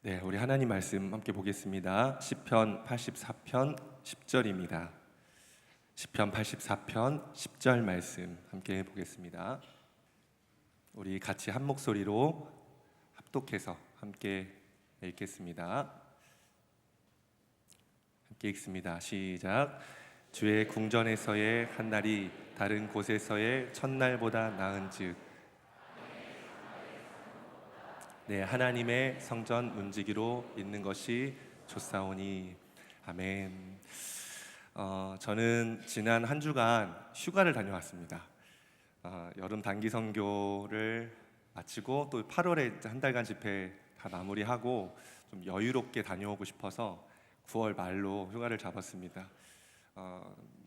네, 우리 하나님 말씀 함께 보겠습니다. 시편 84편 10절입니다. 시편 84편 10절 말씀 함께 보겠습니다. 우리 같이 한 목소리로 합독해서 함께 읽겠습니다. 함께 읽습니다. 시작. 주의 궁전에서의 한 날이 다른 곳에서의 첫날보다 나은즉 네, 하나님의 성전 문지기로 있는 것이 좋사오니. 아멘. 저는 지난 한 주간 휴가를 다녀왔습니다. 여름 단기 선교를 마치고 또 8월에 한 달간 집회 다 마무리하고 좀 여유롭게 다녀오고 싶어서 9월 말로 휴가를 잡았습니다.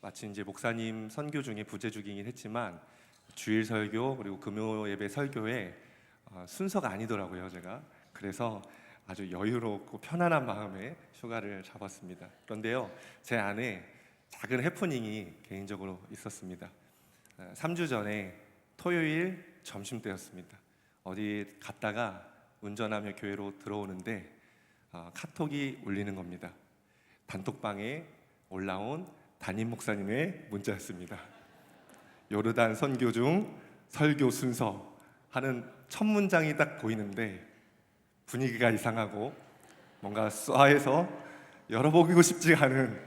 마치 이제 목사님 선교 중에 부재중이긴 했지만 주일 설교 그리고 금요 예배 설교에 순서가 아니더라고요, 제가. 그래서 아주 여유롭고 편안한 마음에 휴가를 잡았습니다. 그런데요, 제 안에 작은 해프닝이 개인적으로 있었습니다. 3주 전에 토요일 점심때였습니다. 어디 갔다가 운전하며 교회로 들어오는데 카톡이 울리는 겁니다. 단톡방에 올라온 담임 목사님의 문자였습니다. 요르단 선교 중 설교 순서 하는 첫 문장이 딱 보이는데 분위기가 이상하고 뭔가 쏴해서 열어보고 싶지 않은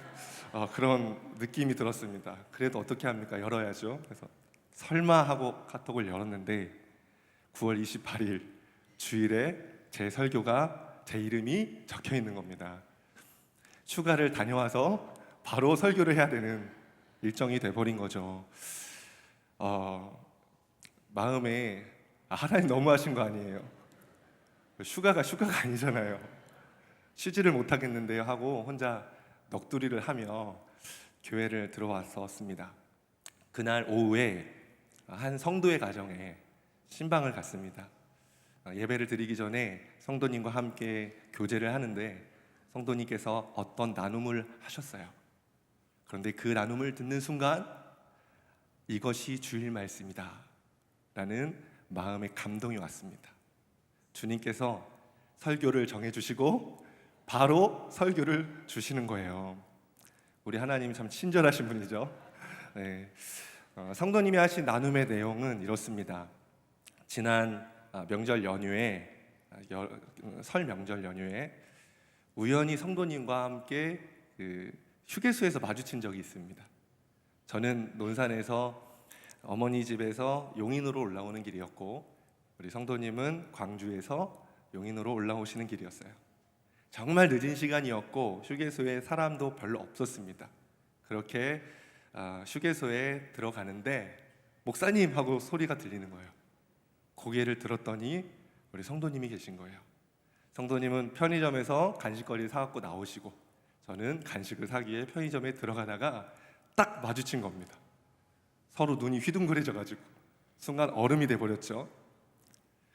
그런 느낌이 들었습니다. 그래도 어떻게 합니까? 열어야죠. 그래서 설마 하고 카톡을 열었는데 9월 28일 주일에 제 설교가 제 이름이 적혀 있는 겁니다. 휴가를 다녀와서 바로 설교를 해야 되는 일정이 돼버린 거죠. 마음에 하나님 너무하신 거 아니에요? 휴가가 아니잖아요. 쉬지를 못하겠는데요 하고 혼자 넋두리를 하며 교회를 들어왔었습니다. 그날 오후에 한 성도의 가정에 신방을 갔습니다. 예배를 드리기 전에 성도님과 함께 교제를 하는데 성도님께서 어떤 나눔을 하셨어요. 그런데 그 나눔을 듣는 순간 이것이 주일 말씀이다 라는 마음의 감동이 왔습니다. 주님께서 설교를 정해주시고 바로 설교를 주시는 거예요. 우리 하나님이 참 친절하신 분이죠. 네. 성도님이 하신 나눔의 내용은 이렇습니다. 지난 명절 연휴에 설 명절 연휴에 우연히 성도님과 함께 휴게소에서 마주친 적이 있습니다. 저는 논산에서 어머니 집에서 용인으로 올라오는 길이었고 우리 성도님은 광주에서 용인으로 올라오시는 길이었어요. 정말 늦은 시간이었고 휴게소에 사람도 별로 없었습니다. 그렇게 휴게소에 들어가는데 목사님 하고 소리가 들리는 거예요. 고개를 들었더니 우리 성도님이 계신 거예요. 성도님은 편의점에서 간식거리 사갖고 나오시고 저는 간식을 사기 위해 편의점에 들어가다가 딱 마주친 겁니다. 서로 눈이 휘둥그레져가지고 순간 얼음이 돼버렸죠.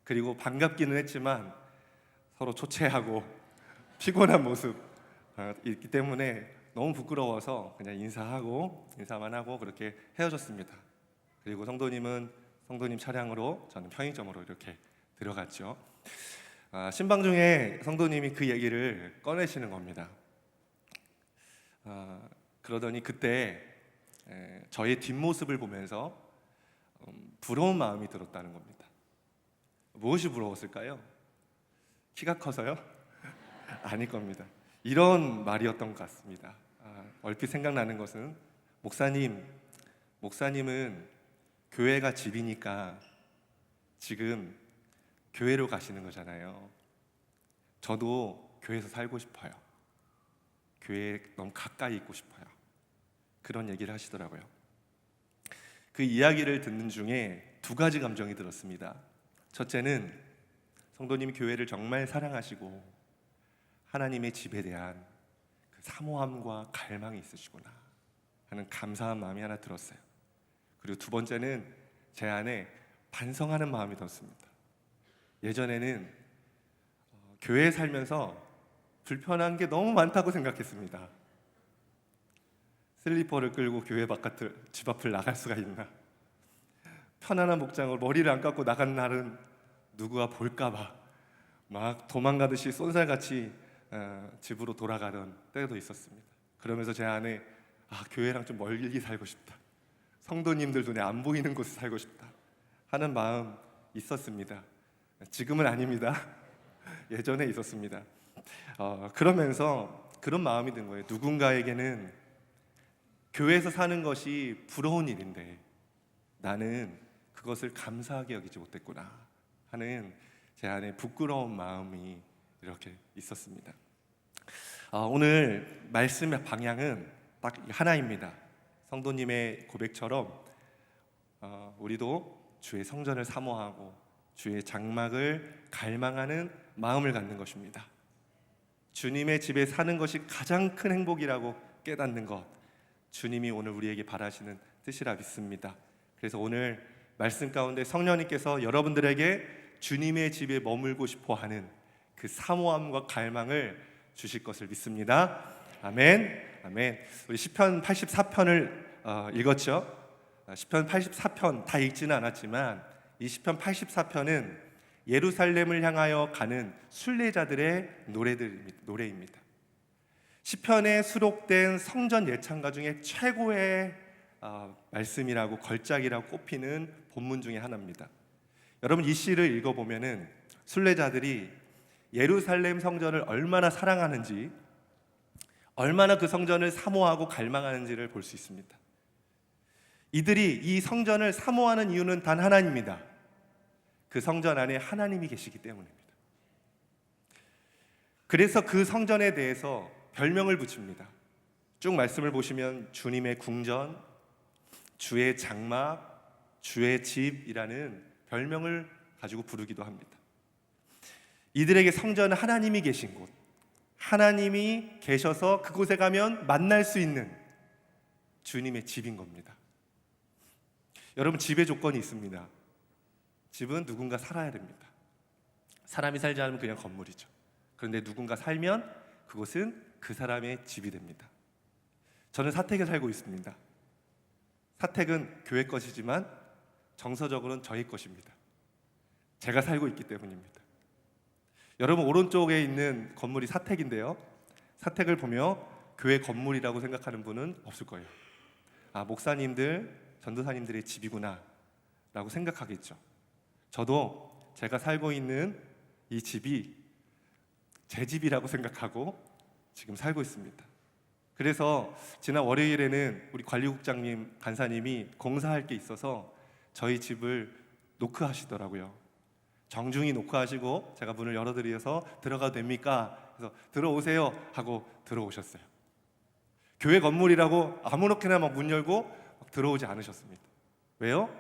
그리고 반갑기는 했지만 서로 초췌하고 피곤한 모습 있기 때문에 너무 부끄러워서 그냥 인사만 하고 그렇게 헤어졌습니다. 그리고 성도님은 성도님 차량으로 저는 편의점으로 이렇게 들어갔죠. 신방 중에 성도님이 그 얘기를 꺼내시는 겁니다. 그러더니 그때 저의 뒷모습을 보면서 부러운 마음이 들었다는 겁니다. 무엇이 부러웠을까요? 키가 커서요? 아닐 겁니다. 이런 말이었던 것 같습니다. 얼핏 생각나는 것은 목사님은 교회가 집이니까 지금 교회로 가시는 거잖아요. 저도 교회에서 살고 싶어요. 교회에 너무 가까이 있고 싶어요. 그런 얘기를 하시더라고요. 그 이야기를 듣는 중에 두 가지 감정이 들었습니다. 첫째는 성도님이 교회를 정말 사랑하시고 하나님의 집에 대한 그 사모함과 갈망이 있으시구나 하는 감사한 마음이 하나 들었어요. 그리고 두 번째는 제 안에 반성하는 마음이 들었습니다. 예전에는 교회에 살면서 불편한 게 너무 많다고 생각했습니다. 슬리퍼를 끌고 교회 바깥을 집 앞을 나갈 수가 있나? 편안한 목장으로 머리를 안 감고 나간 날은 누구가 볼까봐 막 도망가듯이 쏜살같이 집으로 돌아가던 때도 있었습니다. 그러면서 제 안에 교회랑 좀 멀리 살고 싶다, 성도님들 눈에 안 보이는 곳에 살고 싶다 하는 마음 있었습니다. 지금은 아닙니다. 예전에 있었습니다. 그러면서 그런 마음이 든 거예요. 누군가에게는 교회에서 사는 것이 부러운 일인데 나는 그것을 감사하게 여기지 못했구나 하는 제 안에 부끄러운 마음이 이렇게 있었습니다. 오늘 말씀의 방향은 딱 하나입니다. 성도님의 고백처럼 우리도 주의 성전을 사모하고 주의 장막을 갈망하는 마음을 갖는 것입니다. 주님의 집에 사는 것이 가장 큰 행복이라고 깨닫는 것, 주님이 오늘 우리에게 바라시는 뜻이라 믿습니다. 그래서 오늘 말씀 가운데 성령님께서 여러분들에게 주님의 집에 머물고 싶어 하는 그 사모함과 갈망을 주실 것을 믿습니다. 아멘. 아멘. 우리 시편 84편을 읽었죠? 시편 84편 다 읽지는 않았지만 이 시편 84편은 예루살렘을 향하여 가는 순례자들의 노래입니다. 시편에 수록된 성전 예찬가 중에 최고의 말씀이라고, 걸작이라고 꼽히는 본문 중에 하나입니다. 여러분, 이 시를 읽어보면은 순례자들이 예루살렘 성전을 얼마나 사랑하는지, 얼마나 그 성전을 사모하고 갈망하는지를 볼 수 있습니다. 이들이 이 성전을 사모하는 이유는 단 하나입니다. 그 성전 안에 하나님이 계시기 때문입니다. 그래서 그 성전에 대해서 별명을 붙입니다. 쭉 말씀을 보시면 주님의 궁전, 주의 장막, 주의 집이라는 별명을 가지고 부르기도 합니다. 이들에게 성전은 하나님이 계신 곳, 하나님이 계셔서 그곳에 가면 만날 수 있는 주님의 집인 겁니다. 여러분, 집의 조건이 있습니다. 집은 누군가 살아야 됩니다. 사람이 살지 않으면 그냥 건물이죠. 그런데 누군가 살면 그곳은 그 사람의 집이 됩니다. 저는 사택에 살고 있습니다. 사택은 교회 것이지만 정서적으로는 저희 것입니다. 제가 살고 있기 때문입니다. 여러분, 오른쪽에 있는 건물이 사택인데요, 사택을 보며 교회 건물이라고 생각하는 분은 없을 거예요. 목사님들, 전도사님들의 집이구나 라고 생각하겠죠. 저도 제가 살고 있는 이 집이 제 집이라고 생각하고 지금 살고 있습니다. 그래서 지난 월요일에는 우리 관리국장님, 간사님이 공사할 게 있어서 저희 집을 노크하시더라고요. 정중히 노크하시고 제가 문을 열어드려서 들어가도 됩니까? 그래서 들어오세요 하고 들어오셨어요. 교회 건물이라고 아무렇게나 막 문 열고 막 들어오지 않으셨습니다. 왜요?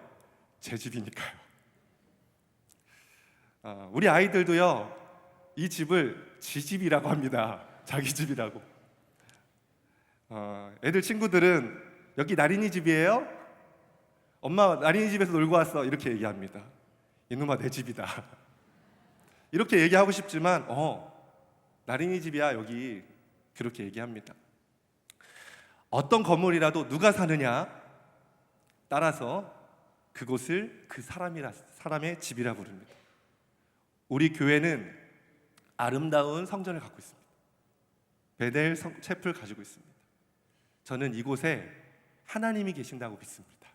제 집이니까요. 우리 아이들도요, 이 집을 지 집이라고 합니다. 자기 집이라고. 애들 친구들은 여기 나린이 집이에요? 엄마 나린이 집에서 놀고 왔어, 이렇게 얘기합니다. 이놈아, 내 집이다. 이렇게 얘기하고 싶지만 나린이 집이야 여기, 그렇게 얘기합니다. 어떤 건물이라도 누가 사느냐 따라서 그곳을 그 사람의 집이라 부릅니다. 우리 교회는 아름다운 성전을 갖고 있습니다. 베델 챕을 가지고 있습니다. 저는 이곳에 하나님이 계신다고 믿습니다.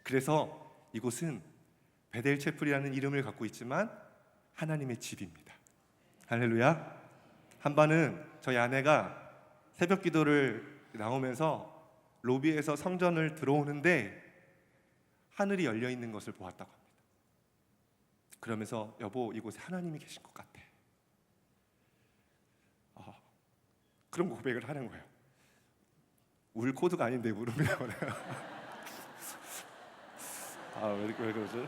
그래서 이곳은 베델 챕이라는 이름을 갖고 있지만 하나님의 집입니다. 할렐루야. 한 번은 저희 아내가 새벽 기도를 나오면서 로비에서 성전을 들어오는데 하늘이 열려 있는 것을 보았다고 합니다. 그러면서 여보, 이곳에 하나님이 계신 것 같아. 그런 고백을 하는 거예요. 울 코드가 아닌데 울음이 나오네요. 왜 그러죠?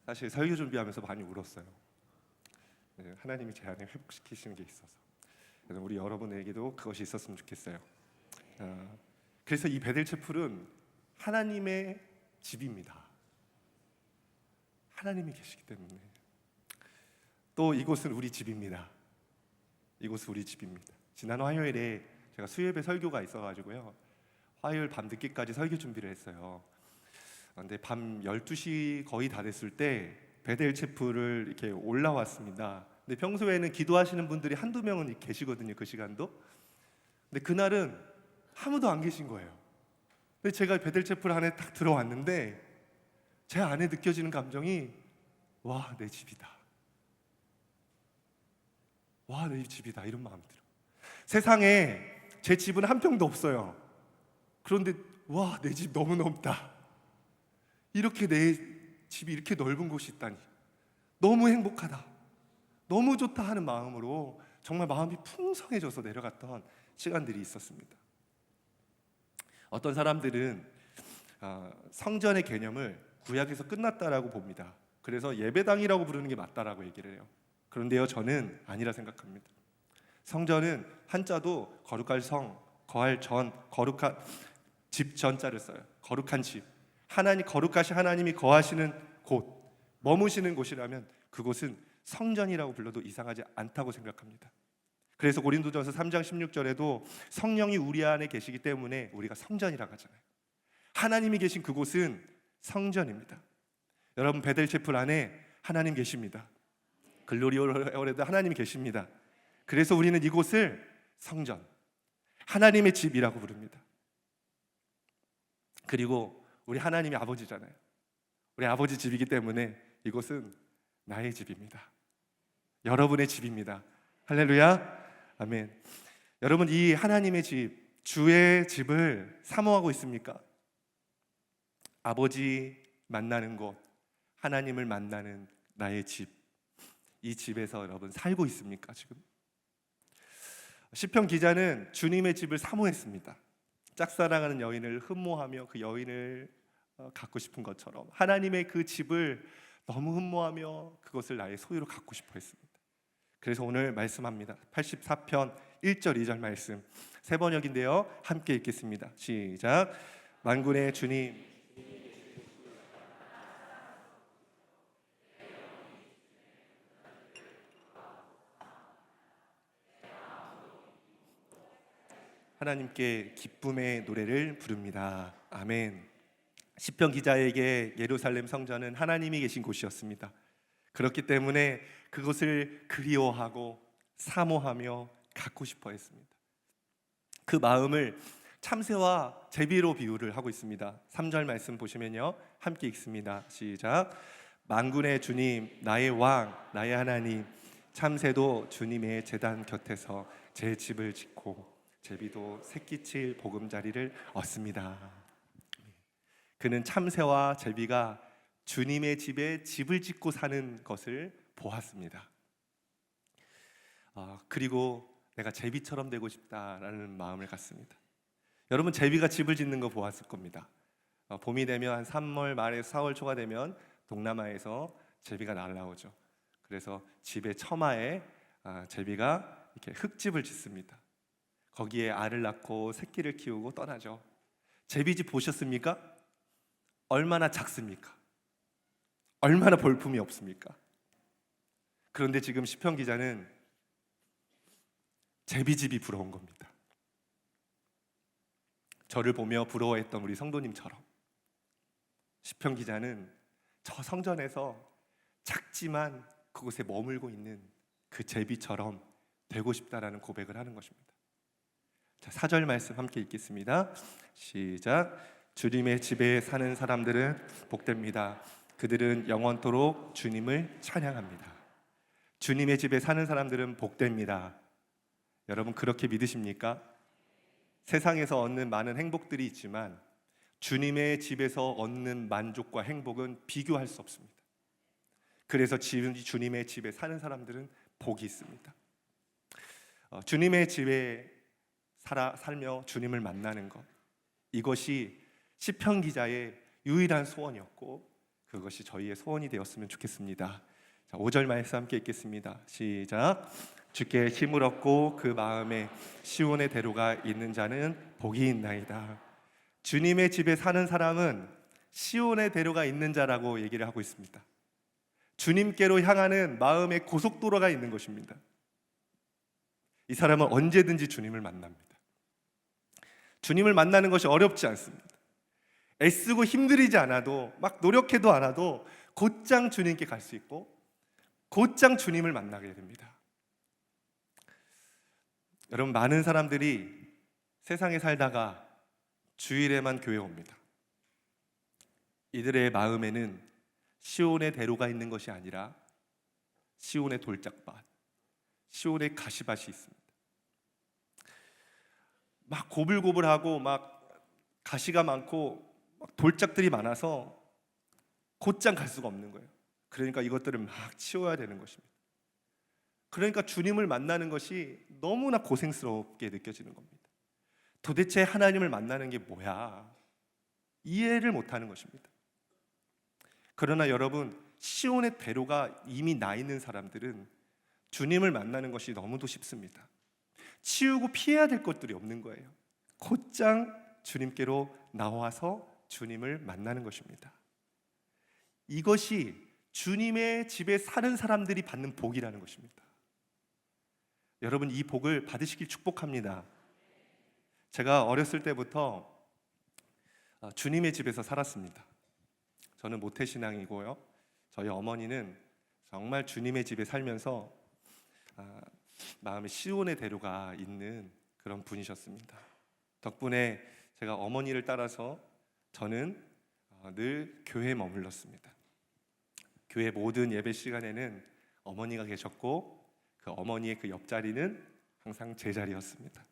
사실 설교 준비하면서 많이 울었어요. 하나님이 제 안에 회복시키시는 게 있어서. 그래서 우리 여러분에게도 그것이 있었으면 좋겠어요. 그래서 이 베델 채플은 하나님의 집입니다. 하나님이 계시기 때문에. 또 이곳은 우리 집입니다. 이곳은 우리 집입니다. 지난 화요일에 제가 수요예배 설교가 있어가지고요, 화요일 밤 늦게까지 설교 준비를 했어요. 근데 밤 12시 거의 다 됐을 때 베델 체프를 이렇게 올라왔습니다. 근데 평소에는 기도하시는 분들이 한두 명은 계시거든요, 그 시간도. 근데 그날은 아무도 안 계신 거예요. 근데 제가 베델 체프 안에 딱 들어왔는데 제 안에 느껴지는 감정이 와, 내 집이다. 와, 내 집이다. 이런 마음이 들어요. 세상에 제 집은 한 평도 없어요. 그런데 와, 내 집 너무 넓다. 이렇게 내 집이 이렇게 넓은 곳이 있다니. 너무 행복하다. 너무 좋다 하는 마음으로 정말 마음이 풍성해져서 내려갔던 시간들이 있었습니다. 어떤 사람들은 성전의 개념을 구약에서 끝났다라고 봅니다. 그래서 예배당이라고 부르는 게 맞다라고 얘기를 해요. 그런데요, 저는 아니라 생각합니다. 성전은 한자도 거룩할 성, 거할 전, 거룩한 집 전자를 써요. 거룩한 집. 거룩하신 하나님이 거하시는 곳, 머무시는 곳이라면 그곳은 성전이라고 불러도 이상하지 않다고 생각합니다. 그래서 고린도전서 3장 16절에도 성령이 우리 안에 계시기 때문에 우리가 성전이라고 하잖아요. 하나님이 계신 그곳은 성전입니다. 여러분, 베델 체플 안에 하나님 계십니다. 글로리 오레도 하나님이 계십니다. 그래서 우리는 이곳을 성전, 하나님의 집이라고 부릅니다. 그리고 우리 하나님이 아버지잖아요. 우리 아버지 집이기 때문에 이곳은 나의 집입니다. 여러분의 집입니다. 할렐루야, 아멘. 여러분, 이 하나님의 집, 주의 집을 사모하고 있습니까? 아버지 만나는 곳, 하나님을 만나는 나의 집, 이 집에서 여러분 살고 있습니까? 지금 시편 기자는 주님의 집을 사모했습니다. 짝사랑하는 여인을 흠모하며 그 여인을 갖고 싶은 것처럼 하나님의 그 집을 너무 흠모하며 그것을 나의 소유로 갖고 싶어 했습니다. 그래서 오늘 말씀합니다. 84편 1절 2절 말씀 세 번역인데요, 함께 읽겠습니다. 시작. 만군의 주님, 하나님께 기쁨의 노래를 부릅니다. 아멘. 시편 기자에게 예루살렘 성전은 하나님이 계신 곳이었습니다. 그렇기 때문에 그것을 그리워하고 사모하며 갖고 싶어 했습니다. 그 마음을 참새와 제비로 비유를 하고 있습니다. 3절 말씀 보시면요, 함께 읽습니다. 시작. 만군의 주님, 나의 왕, 나의 하나님, 참새도 주님의 제단 곁에서 제 집을 짓고 제비도 새끼칠 보금자리를 얻습니다. 그는 참새와 제비가 주님의 집에 집을 짓고 사는 것을 보았습니다. 그리고 내가 제비처럼 되고 싶다라는 마음을 갖습니다. 여러분, 제비가 집을 짓는 거 보았을 겁니다. 봄이 되면 한 3월 말에 4월 초가 되면 동남아에서 제비가 날아오죠. 그래서 집의 처마에 제비가 이렇게 흙집을 짓습니다. 거기에 알을 낳고 새끼를 키우고 떠나죠. 제비집 보셨습니까? 얼마나 작습니까? 얼마나 볼품이 없습니까? 그런데 지금 시편 기자는 제비집이 부러운 겁니다. 저를 보며 부러워했던 우리 성도님처럼 시편 기자는 저 성전에서 작지만 그곳에 머물고 있는 그 제비처럼 되고 싶다라는 고백을 하는 것입니다. 자, 4절 말씀 함께 읽겠습니다. 시작. 주님의 집에 사는 사람들은 복됩니다. 그들은 영원토록 주님을 찬양합니다. 주님의 집에 사는 사람들은 복됩니다. 여러분, 그렇게 믿으십니까? 세상에서 얻는 많은 행복들이 있지만 주님의 집에서 얻는 만족과 행복은 비교할 수 없습니다. 그래서 주님의 집에 사는 사람들은 복이 있습니다. 주님의 집에 살며 주님을 만나는 것, 이것이 시편 기자의 유일한 소원이었고 그것이 저희의 소원이 되었으면 좋겠습니다. 자, 5절 말씀 함께 읽겠습니다. 시작. 주께 힘을 얻고 그 마음에 시온의 대로가 있는 자는 복이 있나이다. 주님의 집에 사는 사람은 시온의 대로가 있는 자라고 얘기를 하고 있습니다. 주님께로 향하는 마음의 고속도로가 있는 것입니다. 이 사람은 언제든지 주님을 만납니다. 주님을 만나는 것이 어렵지 않습니다. 애쓰고 힘들이지 않아도 막 노력해도 않아도 곧장 주님께 갈 수 있고 곧장 주님을 만나게 됩니다. 여러분, 많은 사람들이 세상에 살다가 주일에만 교회 옵니다. 이들의 마음에는 시온의 대로가 있는 것이 아니라 시온의 돌짝밭, 시온의 가시밭이 있습니다. 막 고불고불하고 막 가시가 많고 막 돌짝들이 많아서 곧장 갈 수가 없는 거예요. 그러니까 이것들을 막 치워야 되는 것입니다. 그러니까 주님을 만나는 것이 너무나 고생스럽게 느껴지는 겁니다. 도대체 하나님을 만나는 게 뭐야? 이해를 못하는 것입니다. 그러나 여러분, 시온의 대로가 이미 나 있는 사람들은 주님을 만나는 것이 너무도 쉽습니다. 치우고 피해야 될 것들이 없는 거예요. 곧장 주님께로 나와서 주님을 만나는 것입니다. 이것이 주님의 집에 사는 사람들이 받는 복이라는 것입니다. 여러분, 이 복을 받으시길 축복합니다. 제가 어렸을 때부터 주님의 집에서 살았습니다. 저는 모태신앙이고요. 저희 어머니는 정말 주님의 집에 살면서 마음에 시온의 대로가 있는 그런 분이셨습니다. 덕분에 제가 어머니를 따라서 저는 늘 교회에 머물렀습니다. 교회 모든 예배 시간에는 어머니가 계셨고 그 어머니의 그 옆자리는 항상 제 자리였습니다.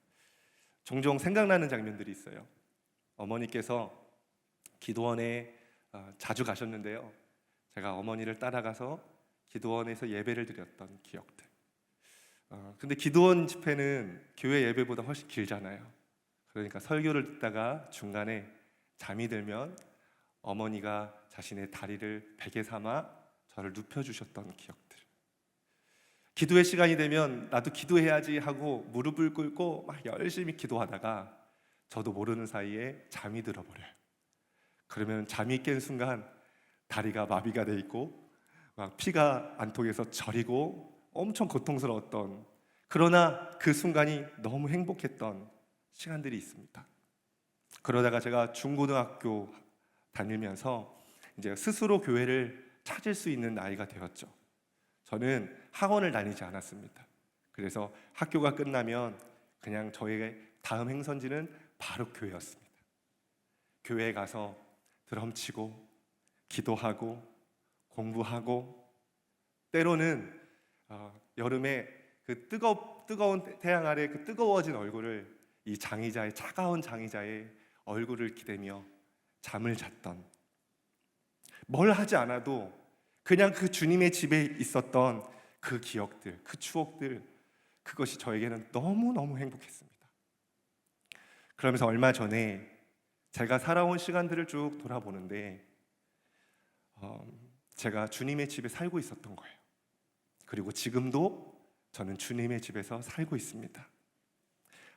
종종 생각나는 장면들이 있어요. 어머니께서 기도원에 자주 가셨는데요. 제가 어머니를 따라가서 기도원에서 예배를 드렸던 기억들. 근데 기도원 집회는 교회 예배보다 훨씬 길잖아요. 그러니까 설교를 듣다가 중간에 잠이 들면 어머니가 자신의 다리를 베개 삼아 저를 눕혀주셨던 기억들. 기도의 시간이 되면 나도 기도해야지 하고 무릎을 꿇고 막 열심히 기도하다가 저도 모르는 사이에 잠이 들어버려요. 그러면 잠이 깬 순간 다리가 마비가 돼 있고 막 피가 안 통해서 저리고 엄청 고통스러웠던, 그러나 그 순간이 너무 행복했던 시간들이 있습니다. 그러다가 제가 중고등학교 다니면서 이제 스스로 교회를 찾을 수 있는 나이가 되었죠. 저는 학원을 다니지 않았습니다. 그래서 학교가 끝나면 그냥 저에게 다음 행선지는 바로 교회였습니다. 교회에 가서 드럼 치고 기도하고 공부하고, 때로는 여름에 그 뜨거운 태양 아래 그 뜨거워진 얼굴을 이 장의자의 차가운 장의자의 얼굴을 기대며 잠을 잤던, 뭘 하지 않아도 그냥 그 주님의 집에 있었던 그 기억들, 그 추억들, 그것이 저에게는 너무너무 행복했습니다. 그러면서 얼마 전에 제가 살아온 시간들을 쭉 돌아보는데 제가 주님의 집에 살고 있었던 거예요. 그리고 지금도 저는 주님의 집에서 살고 있습니다.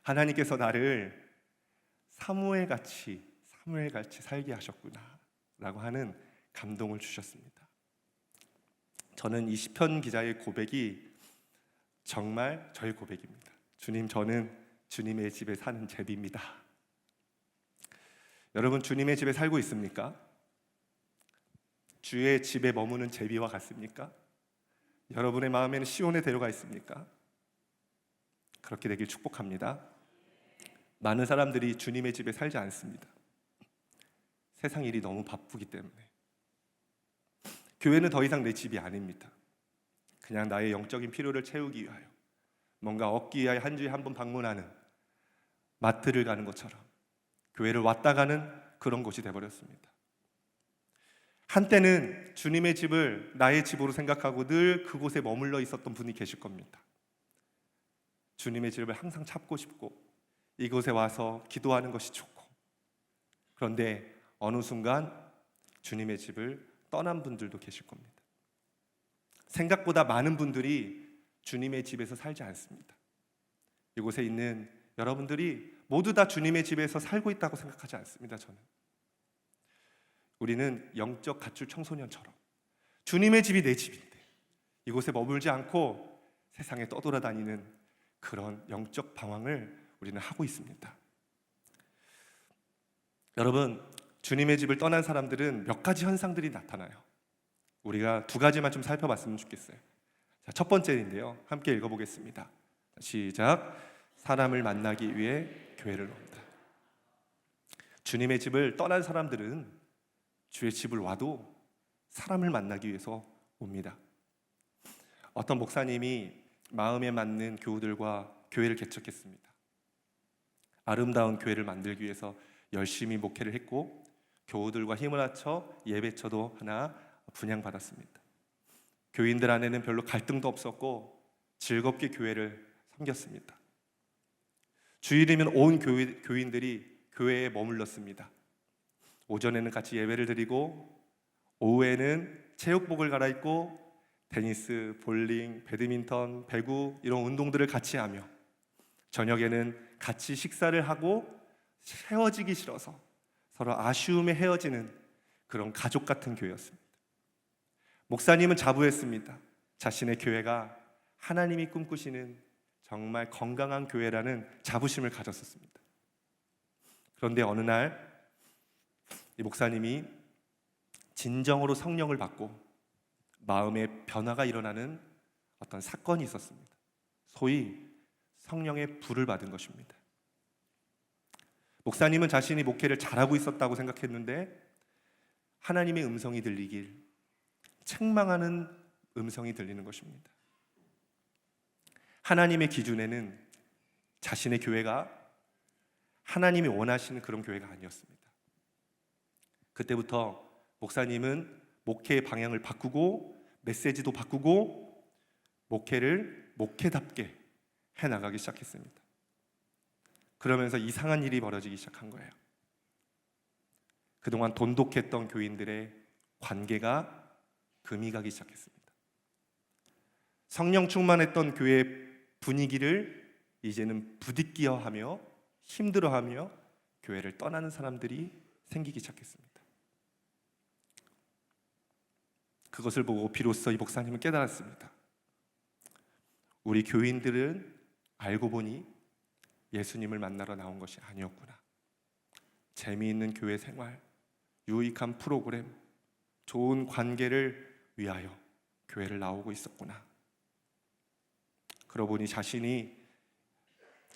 하나님께서 나를 사무엘같이 살게 하셨구나 라고 하는 감동을 주셨습니다. 저는 이 시편 기자의 고백이 정말 저의 고백입니다. 주님, 저는 주님의 집에 사는 제비입니다. 여러분, 주님의 집에 살고 있습니까? 주의 집에 머무는 제비와 같습니까? 여러분의 마음에는 시온의 대로가 있습니까? 그렇게 되길 축복합니다. 많은 사람들이 주님의 집에 살지 않습니다. 세상 일이 너무 바쁘기 때문에. 교회는 더 이상 내 집이 아닙니다. 그냥 나의 영적인 필요를 채우기 위하여, 뭔가 얻기 위하여 한 주에 한 번 방문하는, 마트를 가는 것처럼 교회를 왔다 가는 그런 곳이 되어버렸습니다. 한때는 주님의 집을 나의 집으로 생각하고 늘 그곳에 머물러 있었던 분이 계실 겁니다. 주님의 집을 항상 찾고 싶고 이곳에 와서 기도하는 것이 좋고, 그런데 어느 순간 주님의 집을 떠난 분들도 계실 겁니다. 생각보다 많은 분들이 주님의 집에서 살지 않습니다. 이곳에 있는 여러분들이 모두 다 주님의 집에서 살고 있다고 생각하지 않습니다. 저는 우리는 영적 가출 청소년처럼 주님의 집이 내 집인데 이곳에 머물지 않고 세상에 떠돌아다니는 그런 영적 방황을 우리는 하고 있습니다. 여러분, 주님의 집을 떠난 사람들은 몇 가지 현상들이 나타나요. 우리가 두 가지만 좀 살펴봤으면 좋겠어요. 자, 첫 번째인데요. 함께 읽어보겠습니다. 시작. 사람을 만나기 위해 교회를 온다. 주님의 집을 떠난 사람들은 주의 집을 와도 사람을 만나기 위해서 옵니다. 어떤 목사님이 마음에 맞는 교우들과 교회를 개척했습니다. 아름다운 교회를 만들기 위해서 열심히 목회를 했고 교우들과 힘을 합쳐 예배처도 하나 분양받았습니다. 교인들 안에는 별로 갈등도 없었고 즐겁게 교회를 섬겼습니다. 주일이면 온 교인들이 교회에 머물렀습니다. 오전에는 같이 예배를 드리고 오후에는 체육복을 갈아입고 테니스, 볼링, 배드민턴, 배구 이런 운동들을 같이 하며 저녁에는 같이 식사를 하고 헤어지기 싫어서 서로 아쉬움에 헤어지는 그런 가족 같은 교회였습니다. 목사님은 자부했습니다. 자신의 교회가 하나님이 꿈꾸시는 정말 건강한 교회라는 자부심을 가졌었습니다. 그런데 어느 날 이 목사님이 진정으로 성령을 받고 마음의 변화가 일어나는 어떤 사건이 있었습니다. 소위 성령의 불을 받은 것입니다. 목사님은 자신이 목회를 잘하고 있었다고 생각했는데 하나님의 음성이 들리길 책망하는 음성이 들리는 것입니다. 하나님의 기준에는 자신의 교회가 하나님이 원하시는 그런 교회가 아니었습니다. 그때부터 목사님은 목회의 방향을 바꾸고 메시지도 바꾸고 목회를 목회답게 해나가기 시작했습니다. 그러면서 이상한 일이 벌어지기 시작한 거예요. 그동안 돈독했던 교인들의 관계가 금이 가기 시작했습니다. 성령 충만했던 교회의 분위기를 이제는 부딪히어하며 힘들어하며 교회를 떠나는 사람들이 생기기 시작했습니다. 그것을 보고 비로소 이 목사님은 깨달았습니다. 우리 교인들은 알고 보니 예수님을 만나러 나온 것이 아니었구나. 재미있는 교회 생활, 유익한 프로그램, 좋은 관계를 위하여 교회를 나오고 있었구나. 그러고 보니 자신이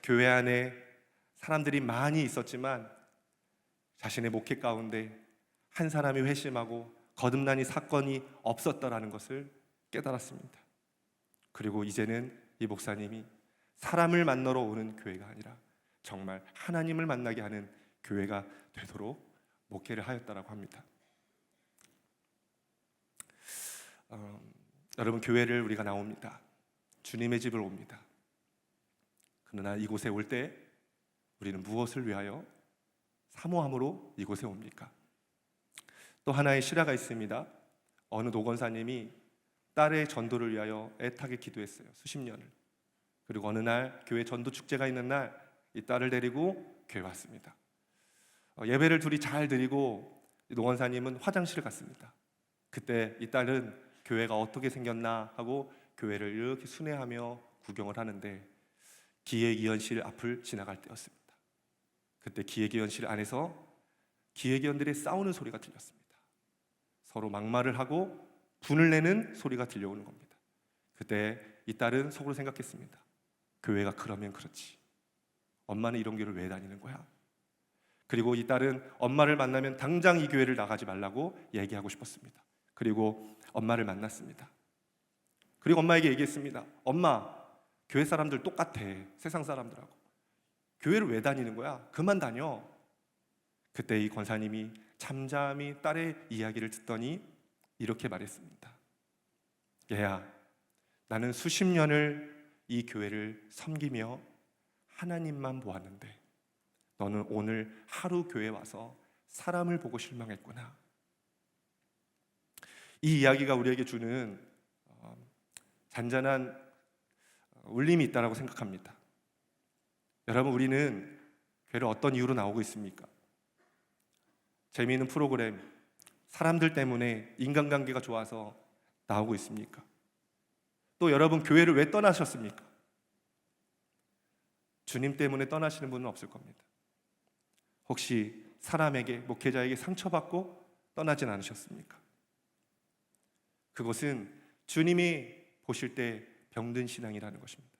교회 안에 사람들이 많이 있었지만 자신의 목회 가운데 한 사람이 회심하고 거듭나니 사건이 없었다라는 것을 깨달았습니다. 그리고 이제는 이 목사님이 사람을 만나러 오는 교회가 아니라 정말 하나님을 만나게 하는 교회가 되도록 목회를 하였다라고 합니다. 여러분, 교회를 우리가 나옵니다. 주님의 집을 옵니다. 그러나 이곳에 올 때 우리는 무엇을 위하여 사모함으로 이곳에 옵니까? 또 하나의 실화가 있습니다. 어느 노건사님이 딸의 전도를 위하여 애타게 기도했어요. 수십 년을. 그리고 어느 날 교회 전도 축제가 있는 날 이 딸을 데리고 교회 왔습니다. 예배를 둘이 잘 드리고 노건사님은 화장실을 갔습니다. 그때 이 딸은 교회가 어떻게 생겼나 하고 교회를 이렇게 순회하며 구경을 하는데 기획위원실 앞을 지나갈 때였습니다. 그때 기획위원실 안에서 기획위원들의 싸우는 소리가 들렸습니다. 서로 막말을 하고 분을 내는 소리가 들려오는 겁니다. 그때 이 딸은 속으로 생각했습니다. 교회가 그러면 그렇지. 엄마는 이런 교회를 왜 다니는 거야? 그리고 이 딸은 엄마를 만나면 당장 이 교회를 나가지 말라고 얘기하고 싶었습니다. 그리고 엄마를 만났습니다. 그리고 엄마에게 얘기했습니다. 엄마, 교회 사람들 똑같아. 세상 사람들하고. 교회를 왜 다니는 거야? 그만 다녀. 그때 이 권사님이 잠잠히 딸의 이야기를 듣더니 이렇게 말했습니다. 얘야, 나는 수십 년을 이 교회를 섬기며 하나님만 보았는데 너는 오늘 하루 교회 와서 사람을 보고 실망했구나. 이 이야기가 우리에게 주는 잔잔한 울림이 있다고 생각합니다. 여러분, 우리는 교회를 어떤 이유로 나오고 있습니까? 재미있는 프로그램, 사람들 때문에 인간관계가 좋아서 나오고 있습니까? 또 여러분, 교회를 왜 떠나셨습니까? 주님 때문에 떠나시는 분은 없을 겁니다. 혹시 사람에게, 목회자에게 상처받고 떠나진 않으셨습니까? 그것은 주님이 보실 때 병든 신앙이라는 것입니다.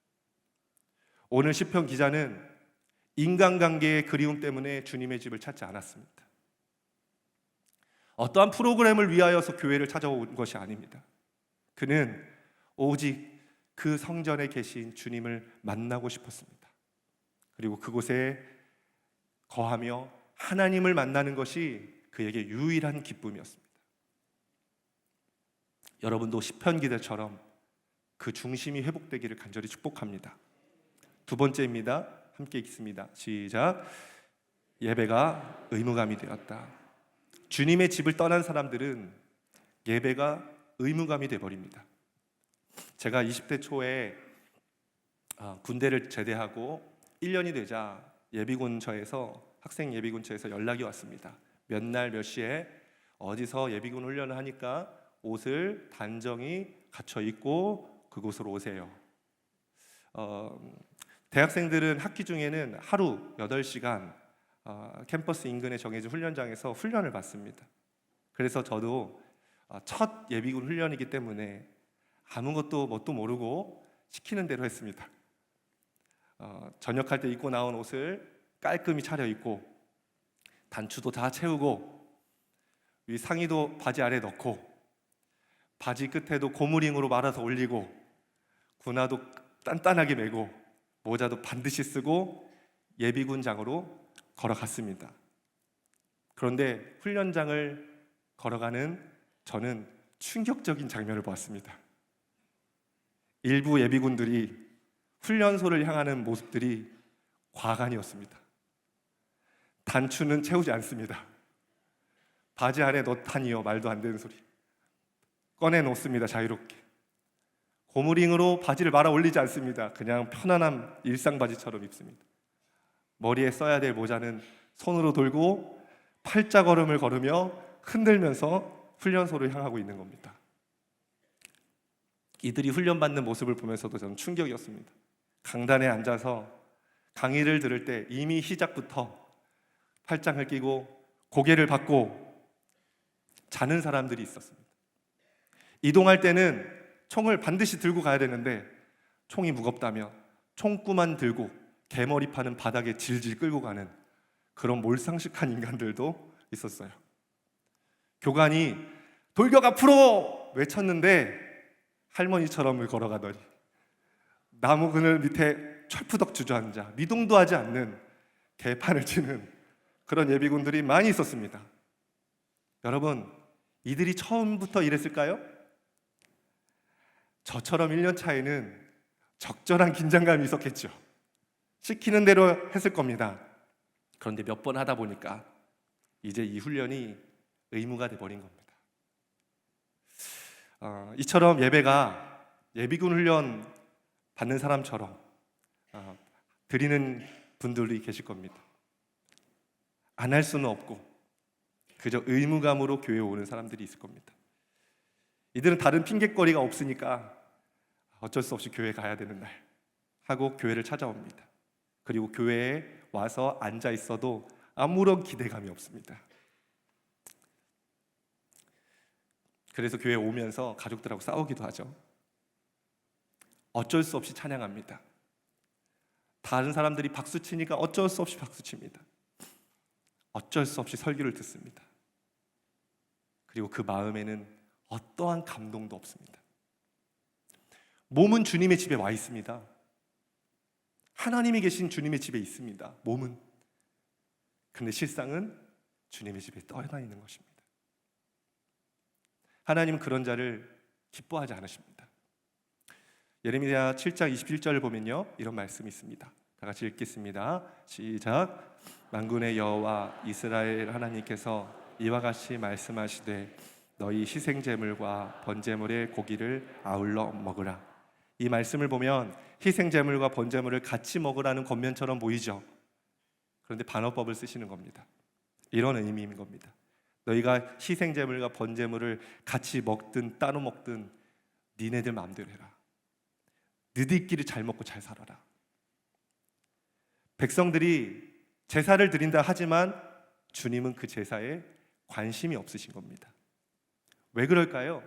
오늘 시편 기자는 인간관계의 그리움 때문에 주님의 집을 찾지 않았습니다. 어떠한 프로그램을 위하여서 교회를 찾아온 것이 아닙니다. 그는 오직 그 성전에 계신 주님을 만나고 싶었습니다. 그리고 그곳에 거하며 하나님을 만나는 것이 그에게 유일한 기쁨이었습니다. 여러분도 시편 기자처럼 그 중심이 회복되기를 간절히 축복합니다. 두 번째입니다. 함께 읽습니다. 시작. 예배가 의무감이 되었다. 주님의 집을 떠난 사람들은 예배가 의무감이 되어버립니다. 제가 20대 초에 군대를 제대하고 1년이 되자 학생 예비군처에서 연락이 왔습니다. 몇 날 몇 시에 어디서 예비군 훈련을 하니까 옷을 단정히 갖춰 입고 그곳으로 오세요. 대학생들은 학기 중에는 하루 8시간 캠퍼스 인근에 정해진 훈련장에서 훈련을 받습니다. 그래서 저도 첫 예비군 훈련이기 때문에 아무것도 뭣도 모르고 시키는 대로 했습니다. 전역할 때 입고 나온 옷을 깔끔히 차려입고 단추도 다 채우고 위 상의도 바지 아래 넣고 바지 끝에도 고무링으로 말아서 올리고 군화도 단단하게 매고 모자도 반드시 쓰고 예비군장으로 걸어갔습니다. 그런데 훈련장을 걸어가는 저는 충격적인 장면을 보았습니다. 일부 예비군들이 훈련소를 향하는 모습들이 과간이었습니다. 단추는 채우지 않습니다. 바지 안에 넣다니요, 말도 안 되는 소리. 꺼내놓습니다, 자유롭게. 고무링으로 바지를 말아 올리지 않습니다. 그냥 편안한 일상 바지처럼 입습니다. 머리에 써야 될 모자는 손으로 돌고 팔자걸음을 걸으며 흔들면서 훈련소를 향하고 있는 겁니다. 이들이 훈련받는 모습을 보면서도 저는 충격이었습니다. 강단에 앉아서 강의를 들을 때 이미 시작부터 팔짱을 끼고 고개를 받고 자는 사람들이 있었습니다. 이동할 때는 총을 반드시 들고 가야 되는데 총이 무겁다며 총구만 들고 개머리 파는 바닥에 질질 끌고 가는 그런 몰상식한 인간들도 있었어요. 교관이 돌격 앞으로 외쳤는데 할머니처럼 걸어가더니 나무 그늘 밑에 철푸덕 주저앉아 미동도 하지 않는 개판을 치는 그런 예비군들이 많이 있었습니다. 여러분, 이들이 처음부터 이랬을까요? 저처럼 1년 차에는 적절한 긴장감이 있었겠죠. 시키는 대로 했을 겁니다. 그런데 몇 번 하다 보니까 이제 이 훈련이 의무가 돼버린 겁니다. 이처럼 예배가 예비군 훈련 받는 사람처럼 드리는 분들이 계실 겁니다. 안 할 수는 없고 그저 의무감으로 교회에 오는 사람들이 있을 겁니다. 이들은 다른 핑곗거리가 없으니까 어쩔 수 없이 교회에 가야 되는 날 하고 교회를 찾아옵니다. 그리고 교회에 와서 앉아 있어도 아무런 기대감이 없습니다. 그래서 교회에 오면서 가족들하고 싸우기도 하죠. 어쩔 수 없이 찬양합니다. 다른 사람들이 박수 치니까 어쩔 수 없이 박수 칩니다. 어쩔 수 없이 설교를 듣습니다. 그리고 그 마음에는 어떠한 감동도 없습니다. 몸은 주님의 집에 와 있습니다. 하나님이 계신 주님의 집에 있습니다. 몸은. 근데 실상은 주님의 집에 떠나 있는 것입니다. 하나님은 그런 자를 기뻐하지 않으십니다. 예레미야 7장 27절을 보면요, 이런 말씀이 있습니다. 다 같이 읽겠습니다. 시작. 만군의 여호와 이스라엘 하나님께서 이와 같이 말씀하시되 너희 희생제물과 번제물의 고기를 아울러 먹으라. 이 말씀을 보면 희생제물과 번제물을 같이 먹으라는 권면처럼 보이죠. 그런데 반어법을 쓰시는 겁니다. 이런 의미인 겁니다. 너희가 희생제물과 번제물을 같이 먹든 따로 먹든 니네들 마음대로 해라. 너희들끼리 잘 먹고 잘 살아라. 백성들이 제사를 드린다 하지만 주님은 그 제사에 관심이 없으신 겁니다. 왜 그럴까요?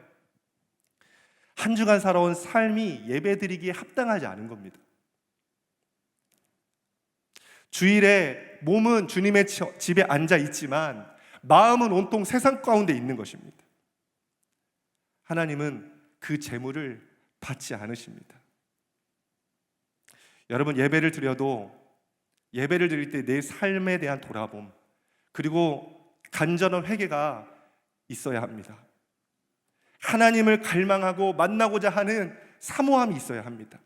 한 주간 살아온 삶이 예배드리기에 합당하지 않은 겁니다. 주일에 몸은 주님의 집에 앉아 있지만 마음은 온통 세상 가운데 있는 것입니다. 하나님은 그 제물을 받지 않으십니다. 여러분, 예배를 드려도 예배를 드릴 때 내 삶에 대한 돌아봄, 그리고 간절한 회개가 있어야 합니다. 하나님을 갈망하고 만나고자 하는 사모함이 있어야 합니다.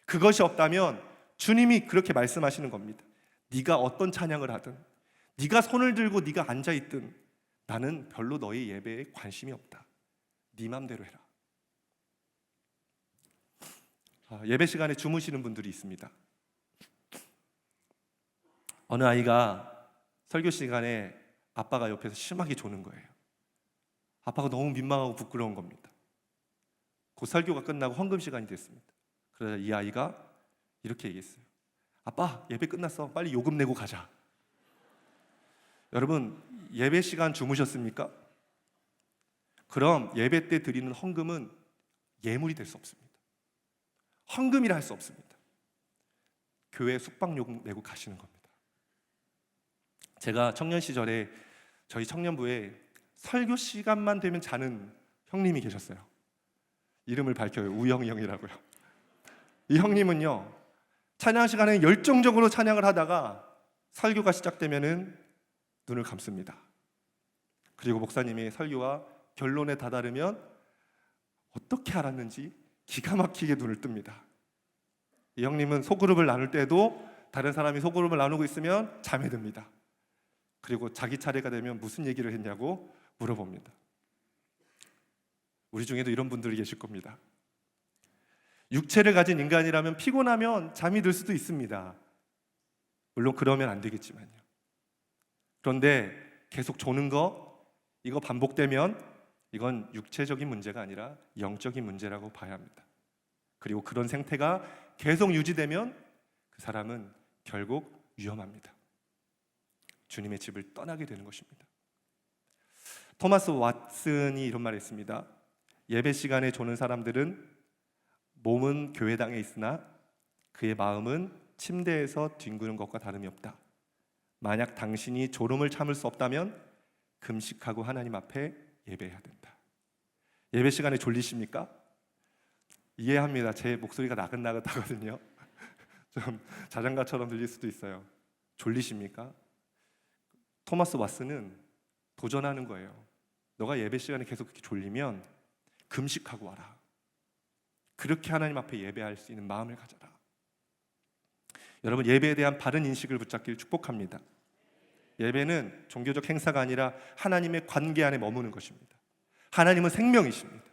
그것이 없다면 주님이 그렇게 말씀하시는 겁니다. 네가 어떤 찬양을 하든, 네가 손을 들고 네가 앉아있든 나는 별로 너의 예배에 관심이 없다. 네 맘대로 해라. 예배 시간에 주무시는 분들이 있습니다. 어느 아이가 설교 시간에 아빠가 옆에서 심하게 조는 거예요. 아빠가 너무 민망하고 부끄러운 겁니다. 곧 설교가 끝나고 헌금 시간이 됐습니다. 그러자 이 아이가 이렇게 얘기했어요. 아빠, 예배 끝났어. 빨리 요금 내고 가자. 여러분, 예배 시간 주무셨습니까? 그럼 예배 때 드리는 헌금은 예물이 될 수 없습니다. 헌금이라 할 수 없습니다. 교회 숙박요금 내고 가시는 겁니다. 제가 청년 시절에 저희 청년부에 설교 시간만 되면 자는 형님이 계셨어요. 이름을 밝혀요. 우영이 형이라고요. 이 형님은요, 찬양 시간에 열정적으로 찬양을 하다가 설교가 시작되면은 눈을 감습니다. 그리고 목사님이 설교가 결론에 다다르면 어떻게 알았는지 기가 막히게 눈을 뜹니다. 이 형님은 소그룹을 나눌 때도 다른 사람이 소그룹을 나누고 있으면 잠에 듭니다. 그리고 자기 차례가 되면 무슨 얘기를 했냐고 물어봅니다. 우리 중에도 이런 분들이 계실 겁니다. 육체를 가진 인간이라면 피곤하면 잠이 들 수도 있습니다. 물론 그러면 안 되겠지만요. 그런데 계속 조는 이거 반복되면 이건 육체적인 문제가 아니라 영적인 문제라고 봐야 합니다. 그리고 그런 생태가 계속 유지되면 그 사람은 결국 위험합니다. 주님의 집을 떠나게 되는 것입니다. 토마스 왓슨이 이런 말을 했습니다. 예배 시간에 조는 사람들은 몸은 교회당에 있으나 그의 마음은 침대에서 뒹구는 것과 다름이 없다. 만약 당신이 졸음을 참을 수 없다면 금식하고 하나님 앞에 예배해야 된다. 예배 시간에 졸리십니까? 이해합니다. 제 목소리가 나긋나긋하거든요. 좀 자장가처럼 들릴 수도 있어요. 졸리십니까? 토마스 왓슨은 도전하는 거예요. 너가 예배 시간에 계속 그렇게 졸리면 금식하고 와라. 그렇게 하나님 앞에 예배할 수 있는 마음을 가져라. 여러분, 예배에 대한 바른 인식을 붙잡기를 축복합니다. 예배는 종교적 행사가 아니라 하나님의 관계 안에 머무는 것입니다. 하나님은 생명이십니다.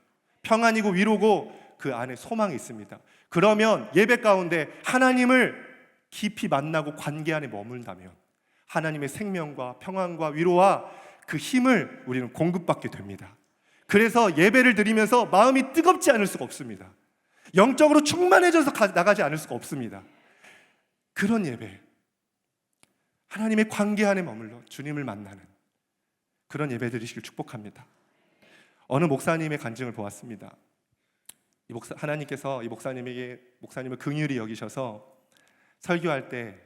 평안이고 위로고 그 안에 소망이 있습니다. 그러면 예배 가운데 하나님을 깊이 만나고 관계 안에 머문다면 하나님의 생명과 평안과 위로와 그 힘을 우리는 공급받게 됩니다. 그래서 예배를 드리면서 마음이 뜨겁지 않을 수가 없습니다. 영적으로 충만해져서 나가지 않을 수가 없습니다. 그런 예배, 하나님의 관계 안에 머물러 주님을 만나는 그런 예배 드리시길 축복합니다. 어느 목사님의 간증을 보았습니다. 하나님께서 이 목사님을 긍휼히 여기셔서 설교할 때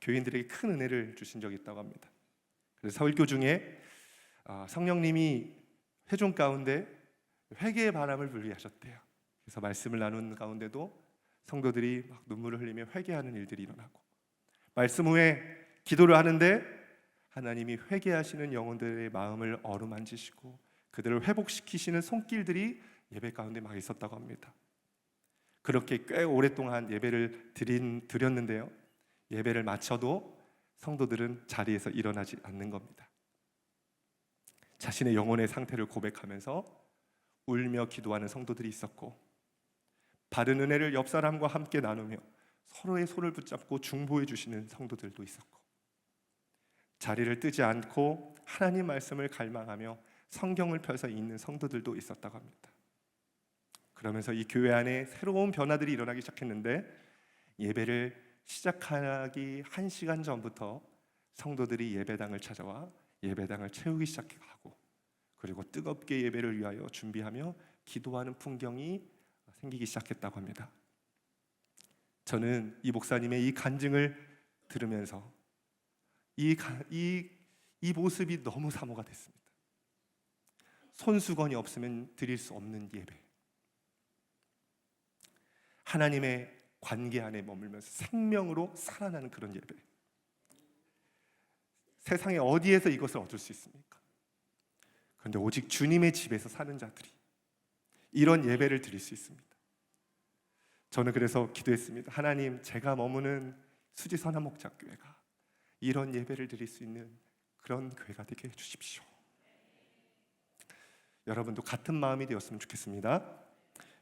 교인들에게 큰 은혜를 주신 적이 있다고 합니다. 그래서 설교 중에 성령님이 회중 가운데 회개의 바람을 불게 하셨대요. 그래서 말씀을 나누는 가운데도 성도들이 막 눈물을 흘리며 회개하는 일들이 일어나고, 말씀 후에 기도를 하는데 하나님이 회개하시는 영혼들의 마음을 어루만지시고 그들을 회복시키시는 손길들이 예배 가운데 막 있었다고 합니다. 그렇게 꽤 오랫동안 예배를 드렸는데요, 예배를 마쳐도 성도들은 자리에서 일어나지 않는 겁니다. 자신의 영혼의 상태를 고백하면서 울며 기도하는 성도들이 있었고, 바른 은혜를 옆 사람과 함께 나누며 서로의 손을 붙잡고 중보해 주시는 성도들도 있었고, 자리를 뜨지 않고 하나님 말씀을 갈망하며 성경을 펴서 읽는 성도들도 있었다고 합니다. 그러면서 이 교회 안에 새로운 변화들이 일어나기 시작했는데, 예배를 시작하기 1시간 전부터 성도들이 예배당을 찾아와 예배당을 채우기 시작하고, 그리고 뜨겁게 예배를 위하여 준비하며 기도하는 풍경이 생기기 시작했다고 합니다. 저는 이 목사님의 이 간증을 들으면서 이 모습이 너무 사모가 됐습니다. 손수건이 없으면 드릴 수 없는 예배, 하나님의 관계 안에 머물면서 생명으로 살아나는 그런 예배. 세상에 어디에서 이것을 얻을 수 있습니까? 그런데 오직 주님의 집에서 사는 자들이 이런 예배를 드릴 수 있습니다. 저는 그래서 기도했습니다. 하나님, 제가 머무는 수지선한목장교회가 이런 예배를 드릴 수 있는 그런 교회가 되게 해주십시오. 여러분도 같은 마음이 되었으면 좋겠습니다.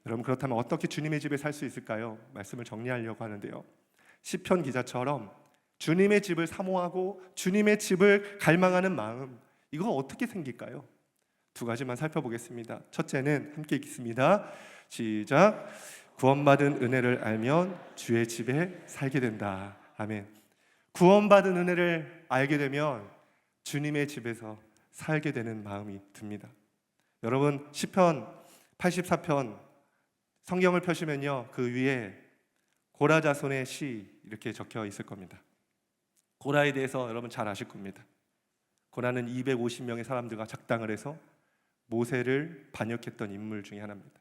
여러분, 그렇다면 어떻게 주님의 집에 살 수 있을까요? 말씀을 정리하려고 하는데요, 시편 기자처럼 주님의 집을 사모하고 주님의 집을 갈망하는 마음, 이거 어떻게 생길까요? 두 가지만 살펴보겠습니다. 첫째는 함께 읽겠습니다. 시작. 구원받은 은혜를 알면 주의 집에 살게 된다. 아멘. 구원받은 은혜를 알게 되면 주님의 집에서 살게 되는 마음이 듭니다. 여러분, 시편 84편 성경을 펴시면요, 그 위에 고라 자손의 시 이렇게 적혀 있을 겁니다. 고라에 대해서 여러분 잘 아실 겁니다. 고라는 250명의 사람들과 작당을 해서 모세를 반역했던 인물 중에 하나입니다.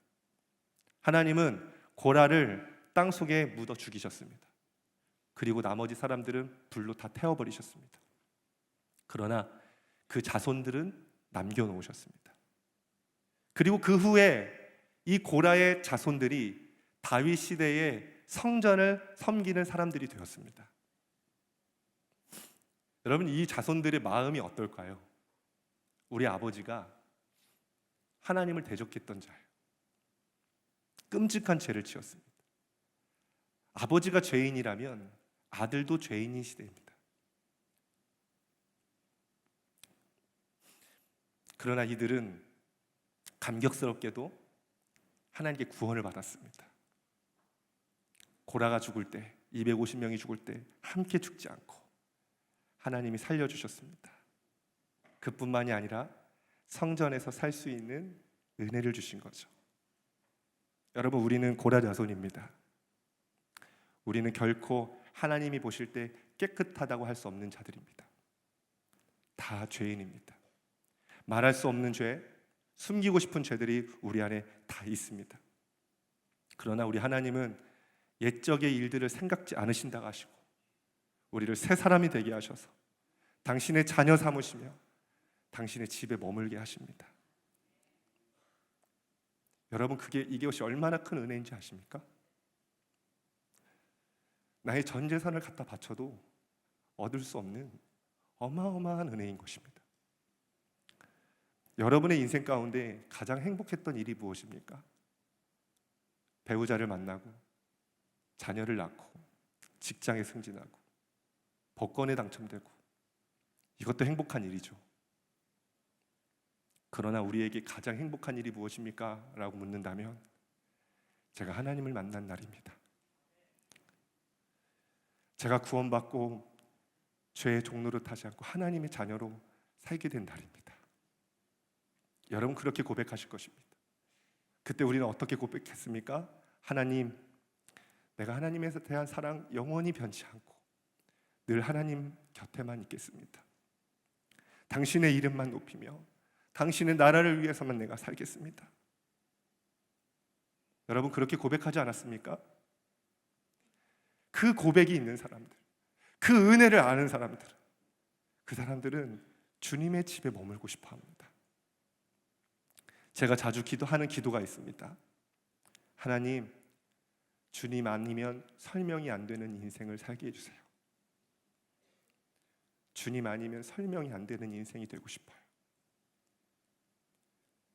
하나님은 고라를 땅 속에 묻어 죽이셨습니다. 그리고 나머지 사람들은 불로 다 태워버리셨습니다. 그러나 그 자손들은 남겨놓으셨습니다. 그리고 그 후에 이 고라의 자손들이 다윗 시대에 성전을 섬기는 사람들이 되었습니다. 여러분, 이 자손들의 마음이 어떨까요? 우리 아버지가 하나님을 대적했던 자예요. 끔찍한 죄를 지었습니다. 아버지가 죄인이라면 아들도 죄인인 시대입니다. 그러나 이들은 감격스럽게도 하나님께 구원을 받았습니다. 고라가 죽을 때, 250명이 죽을 때 함께 죽지 않고 하나님이 살려주셨습니다. 그뿐만이 아니라 성전에서 살 수 있는 은혜를 주신 거죠. 여러분, 우리는 고라 자손입니다. 우리는 결코 하나님이 보실 때 깨끗하다고 할 수 없는 자들입니다. 다 죄인입니다. 말할 수 없는 죄, 숨기고 싶은 죄들이 우리 안에 다 있습니다. 그러나 우리 하나님은 옛적의 일들을 생각지 않으신다고 하시고 우리를 새 사람이 되게 하셔서 당신의 자녀 삼으시며 당신의 집에 머물게 하십니다. 여러분, 이것이 얼마나 큰 은혜인지 아십니까? 나의 전 재산을 갖다 바쳐도 얻을 수 없는 어마어마한 은혜인 것입니다. 여러분의 인생 가운데 가장 행복했던 일이 무엇입니까? 배우자를 만나고 자녀를 낳고 직장에 승진하고 복권에 당첨되고, 이것도 행복한 일이죠. 그러나 우리에게 가장 행복한 일이 무엇입니까? 라고 묻는다면 제가 하나님을 만난 날입니다. 제가 구원받고 죄의 종로를 타지 않고 하나님의 자녀로 살게 된 날입니다. 여러분, 그렇게 고백하실 것입니다. 그때 우리는 어떻게 고백했습니까? 하나님, 내가 하나님에 대한 사랑 영원히 변치 않고 늘 하나님 곁에만 있겠습니다. 당신의 이름만 높이며 당신의 나라를 위해서만 내가 살겠습니다. 여러분, 그렇게 고백하지 않았습니까? 그 고백이 있는 사람들, 그 은혜를 아는 사람들, 그 사람들은 주님의 집에 머물고 싶어 합니다. 제가 자주 기도하는 기도가 있습니다. 하나님, 주님 아니면 설명이 안 되는 인생을 살게 해주세요. 주님 아니면 설명이 안 되는 인생이 되고 싶어요.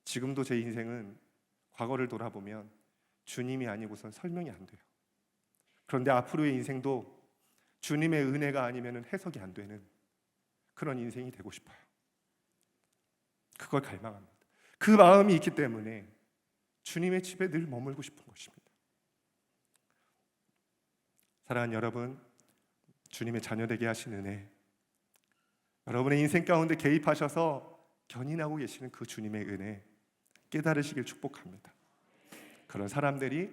지금도 제 인생은 과거를 돌아보면 주님이 아니고선 설명이 안 돼요. 그런데 앞으로의 인생도 주님의 은혜가 아니면 해석이 안 되는 그런 인생이 되고 싶어요. 그걸 갈망합니다. 그 마음이 있기 때문에 주님의 집에 늘 머물고 싶은 것입니다. 사랑하는 여러분, 주님의 자녀 되게 하신 은혜, 여러분의 인생 가운데 개입하셔서 견인하고 계시는 그 주님의 은혜 깨달으시길 축복합니다. 그런 사람들이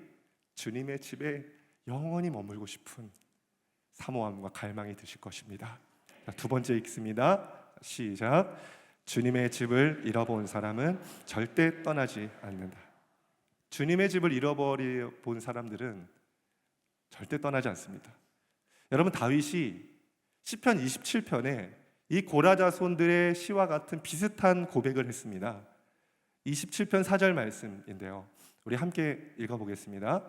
주님의 집에 영원히 머물고 싶은 사모함과 갈망이 드실 것입니다. 두 번째 읽습니다. 시작. 주님의 집을 잃어본 사람은 절대 떠나지 않는다. 주님의 집을 잃어버린 사람들은 절대 떠나지 않습니다. 여러분, 다윗이 시편 27편에 이 고라 자손들의 시와 같은 비슷한 고백을 했습니다. 27편 4절 말씀인데요, 우리 함께 읽어보겠습니다.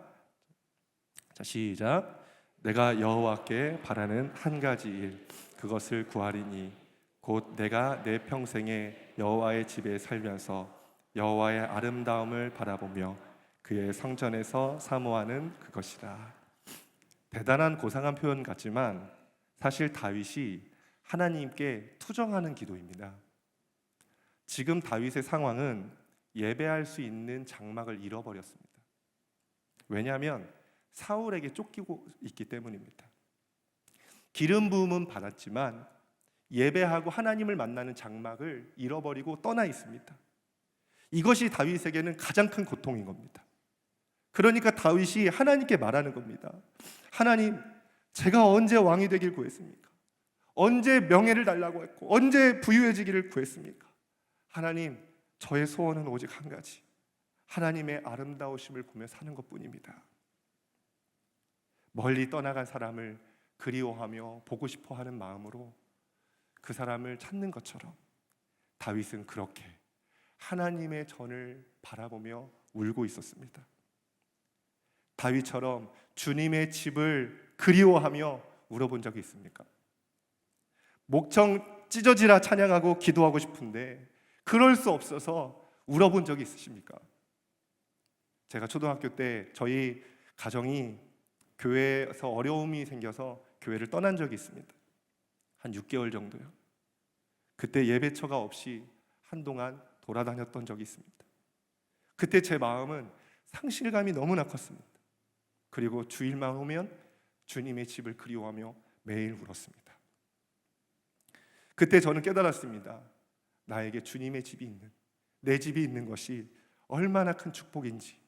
자, 시작. 내가 여호와께 바라는 한 가지 일, 그것을 구하리니 곧 내가 내 평생에 여호와의 집에 살면서 여호와의 아름다움을 바라보며 그의 성전에서 사모하는 그것이라. 대단한 고상한 표현 같지만 사실 다윗이 하나님께 투정하는 기도입니다. 지금 다윗의 상황은 예배할 수 있는 장막을 잃어버렸습니다. 왜냐하면 사울에게 쫓기고 있기 때문입니다. 기름 부음은 받았지만 예배하고 하나님을 만나는 장막을 잃어버리고 떠나 있습니다. 이것이 다윗에게는 가장 큰 고통인 겁니다. 그러니까 다윗이 하나님께 말하는 겁니다. 하나님, 제가 언제 왕이 되길 구했습니까? 언제 명예를 달라고 했고 언제 부유해지기를 구했습니까? 하나님, 저의 소원은 오직 한 가지, 하나님의 아름다우심을 보며 사는 것뿐입니다. 멀리 떠나간 사람을 그리워하며 보고 싶어하는 마음으로 그 사람을 찾는 것처럼 다윗은 그렇게 하나님의 전을 바라보며 울고 있었습니다. 다윗처럼 주님의 집을 그리워하며 울어본 적이 있습니까? 목청 찢어지라 찬양하고 기도하고 싶은데 그럴 수 없어서 울어본 적이 있으십니까? 제가 초등학교 때 저희 가정이 교회에서 어려움이 생겨서 교회를 떠난 적이 있습니다. 한 6개월 정도요. 그때 예배처가 없이 한동안 돌아다녔던 적이 있습니다. 그때 제 마음은 상실감이 너무나 컸습니다. 그리고 주일만 오면 주님의 집을 그리워하며 매일 울었습니다. 그때 저는 깨달았습니다. 나에게 주님의 집이 있는, 내 집이 있는 것이 얼마나 큰 축복인지.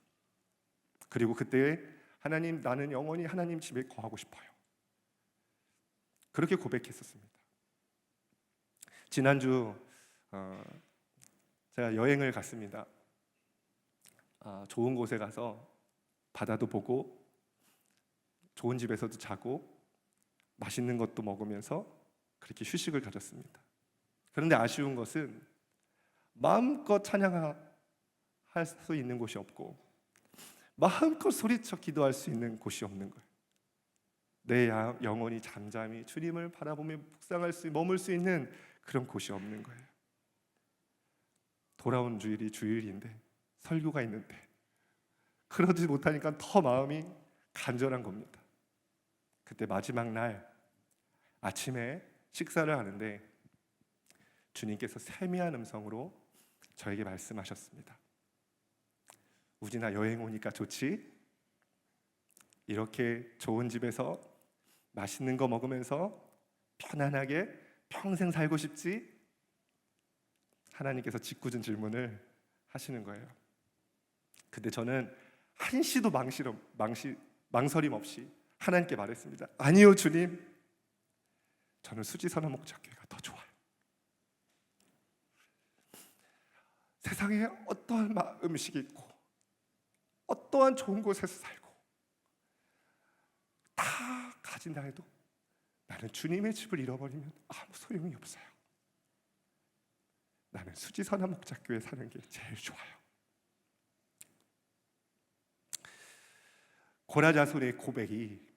그리고 그때 하나님, 나는 영원히 하나님 집에 거하고 싶어요. 그렇게 고백했었습니다. 지난주 제가 여행을 갔습니다. 좋은 곳에 가서 바다도 보고 좋은 집에서도 자고 맛있는 것도 먹으면서 그렇게 휴식을 가졌습니다. 그런데 아쉬운 것은 마음껏 찬양할 수 있는 곳이 없고 마음껏 소리쳐 기도할 수 있는 곳이 없는 거예요. 내 영혼이 잠잠히 주님을 바라보며 묵상할 수, 머물 수 있는 그런 곳이 없는 거예요. 돌아온 주일이 주일인데, 설교가 있는데 그러지 못하니까 더 마음이 간절한 겁니다. 그때 마지막 날 아침에 식사를 하는데 주님께서 세미한 음성으로 저에게 말씀하셨습니다. 우진아, 여행 오니까 좋지? 이렇게 좋은 집에서 맛있는 거 먹으면서 편안하게 평생 살고 싶지? 하나님께서 짓궂은 질문을 하시는 거예요. 근데 저는 한시도 망설임 없이 하나님께 말했습니다. 아니요 주님, 저는 수지선화 목자교회가 더 좋아요. 세상에 어떠한 음식이 있고 어떠한 좋은 곳에서 살고 다 가진다 해도 나는 주님의 집을 잃어버리면 아무 소용이 없어요. 나는 수지선화 목자교회 사는 게 제일 좋아요. 고라 자손의 고백이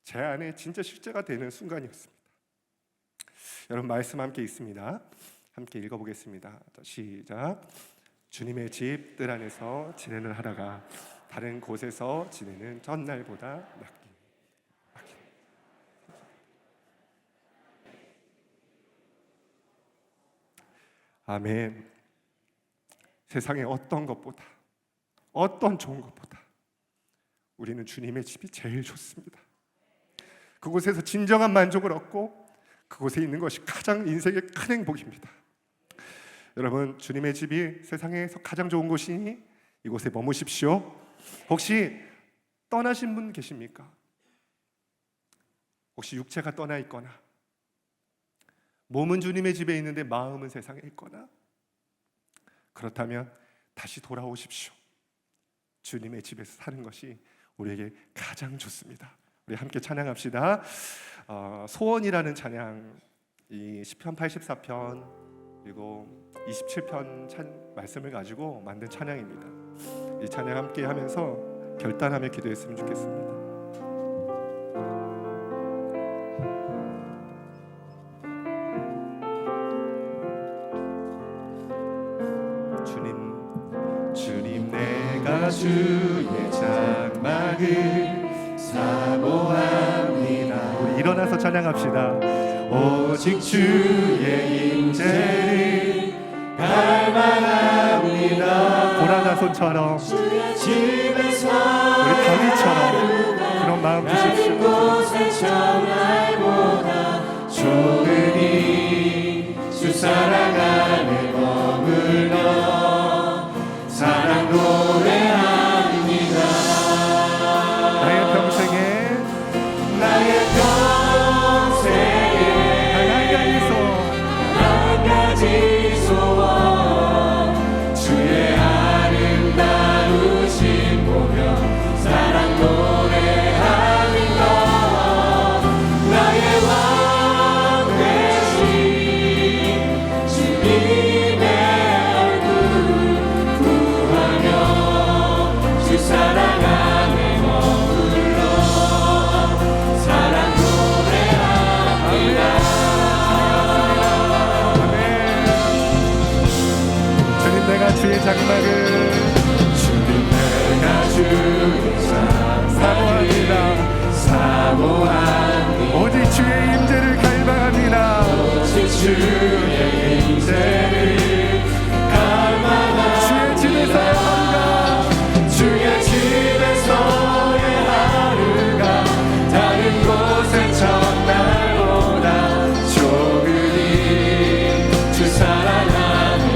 제 안에 진짜 실제가 되는 순간이었습니다. 여러분, 말씀 함께 있습니다. 함께 읽어보겠습니다. 시작. 주님의 집 뜰 안에서 지내는 하다가 다른 곳에서 지내는 전날보다 낫기. 아멘. 세상의 어떤 것보다, 어떤 좋은 것보다 우리는 주님의 집이 제일 좋습니다. 그곳에서 진정한 만족을 얻고 그곳에 있는 것이 가장 인생의 큰 행복입니다. 여러분, 주님의 집이 세상에서 가장 좋은 곳이니 이곳에 머무십시오. 혹시 떠나신 분 계십니까? 혹시 육체가 떠나 있거나 몸은 주님의 집에 있는데 마음은 세상에 있거나, 그렇다면 다시 돌아오십시오. 주님의 집에서 사는 것이 우리에게 가장 좋습니다. 우리 함께 찬양합시다. 소원이라는 찬양, 이 시편 84편 그리고 27편 말씀을 가지고 만든 찬양입니다. 이 찬양 함께 하면서 결단하며 기도했으면 좋겠습니다. 주님 내가 주의 장막을 사모합니다. 우리 일어나서 찬양합시다. 오직 주의 임재를 갈망합니다. 고라나손처럼 주의 집에서 우리 다윗처럼 그런 마음 주십시오. 곳에 정말보다 좋으니 주 사랑 안에 머물러 사랑 노래합니다. 나의 평생에 한 가지 소원, 주의 아름다우신 보며 사랑 노래하는 것, 나의 왕 되신 주님의 얼굴 구하며 주 사랑 안에 머물러 사랑 노래합니다. 내가 주의 장막을 주의 사모합니다. 오직 주의 임재를 갈망합니다. 오직 주의 임재를 갈망합니다. 주의 집에서의 하루가 주의 집에서의 하루가 다른 곳의 첫날보다 좋으니 주 사랑 안에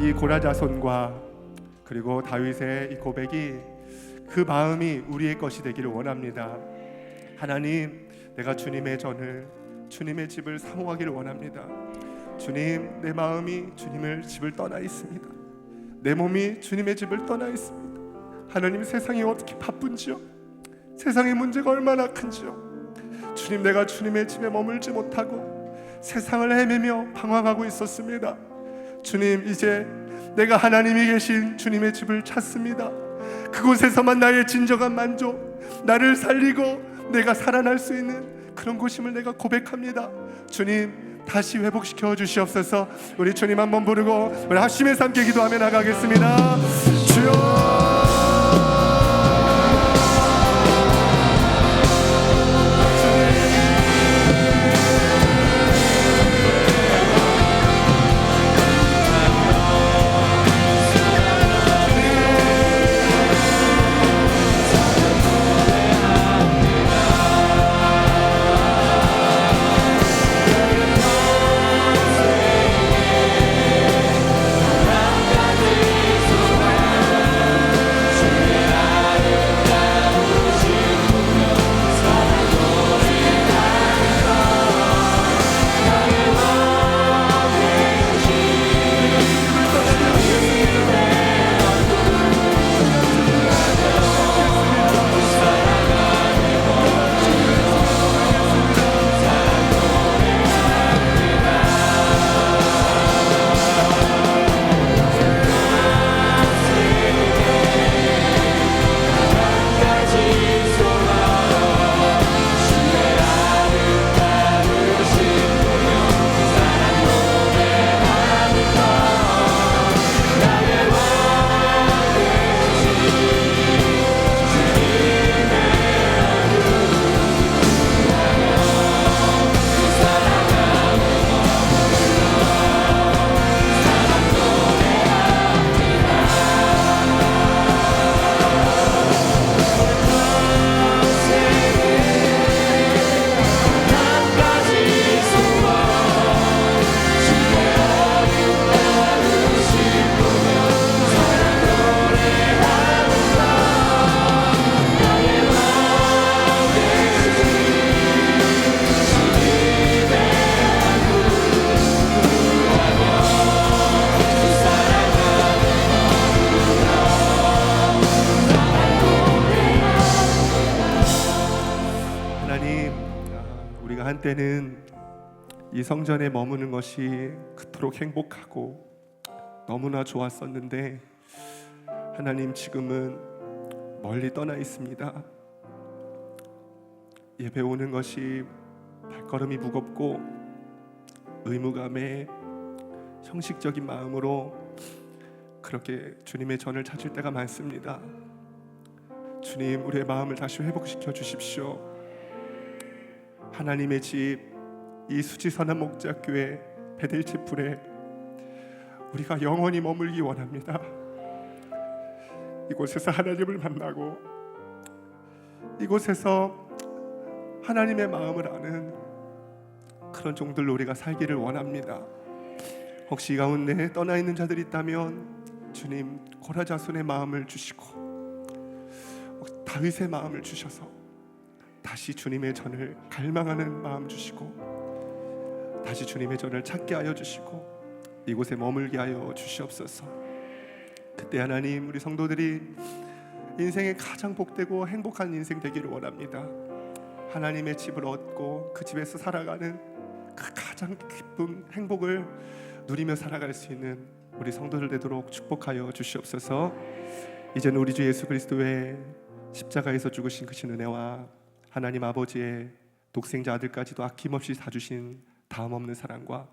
이 고라자손과 그리고 다윗의 이 고백이 그 마음이 우리의 것이 되기를 원합니다. 하나님, 내가 주님의 전을, 주님의 집을 사모하기를 원합니다. 주님, 내 마음이 주님의 집을 떠나 있습니다. 내 몸이 주님의 집을 떠나 있습니다. 하나님, 세상이 어떻게 바쁜지요? 세상의 문제가 얼마나 큰지요? 주님, 내가 주님의 집에 머물지 못하고 세상을 헤매며 방황하고 있었습니다. 주님, 이제 내가 하나님이 계신 주님의 집을 찾습니다. 그곳에서만 나의 진정한 만족, 나를 살리고 내가 살아날 수 있는 그런 곳임을 내가 고백합니다. 주님, 다시 회복시켜 주시옵소서. 우리 주님 한번 부르고 우리 합심해서 함께 기도하며 나가겠습니다. 주여, 한때는 이 성전에 머무는 것이 그토록 행복하고 너무나 좋았었는데 하나님, 지금은 멀리 떠나 있습니다. 예배 오는 것이 발걸음이 무겁고 의무감에 형식적인 마음으로 그렇게 주님의 전을 찾을 때가 많습니다. 주님, 우리의 마음을 다시 회복시켜 주십시오. 하나님의 집, 이 수지선한 목자교회 베델체풀에 우리가 영원히 머물기 원합니다. 이곳에서 하나님을 만나고 이곳에서 하나님의 마음을 아는 그런 종들로 우리가 살기를 원합니다. 혹시 이 가운데 떠나 있는 자들이 있다면 주님, 고라자손의 마음을 주시고 다윗의 마음을 주셔서 다시 주님의 전을 갈망하는 마음 주시고 다시 주님의 전을 찾게 하여 주시고 이곳에 머물게 하여 주시옵소서. 그때 하나님, 우리 성도들이 인생의 가장 복되고 행복한 인생 되기를 원합니다. 하나님의 집을 얻고 그 집에서 살아가는 그 가장 기쁨, 행복을 누리며 살아갈 수 있는 우리 성도들 되도록 축복하여 주시옵소서. 이제는 우리 주 예수 그리스도의 십자가에서 죽으신 그 은혜와 하나님 아버지의 독생자 아들까지도 아낌없이 사주신 다음 없는 사랑과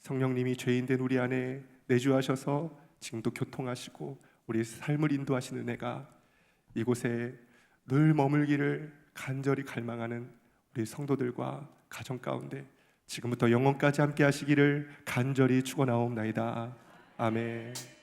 성령님이 죄인된 우리 안에 내주하셔서 지금도 교통하시고 우리 삶을 인도하시는 은혜가 이곳에 늘 머물기를 간절히 갈망하는 우리 성도들과 가정 가운데 지금부터 영원까지 함께 하시기를 간절히 축원하옵나이다. 아멘.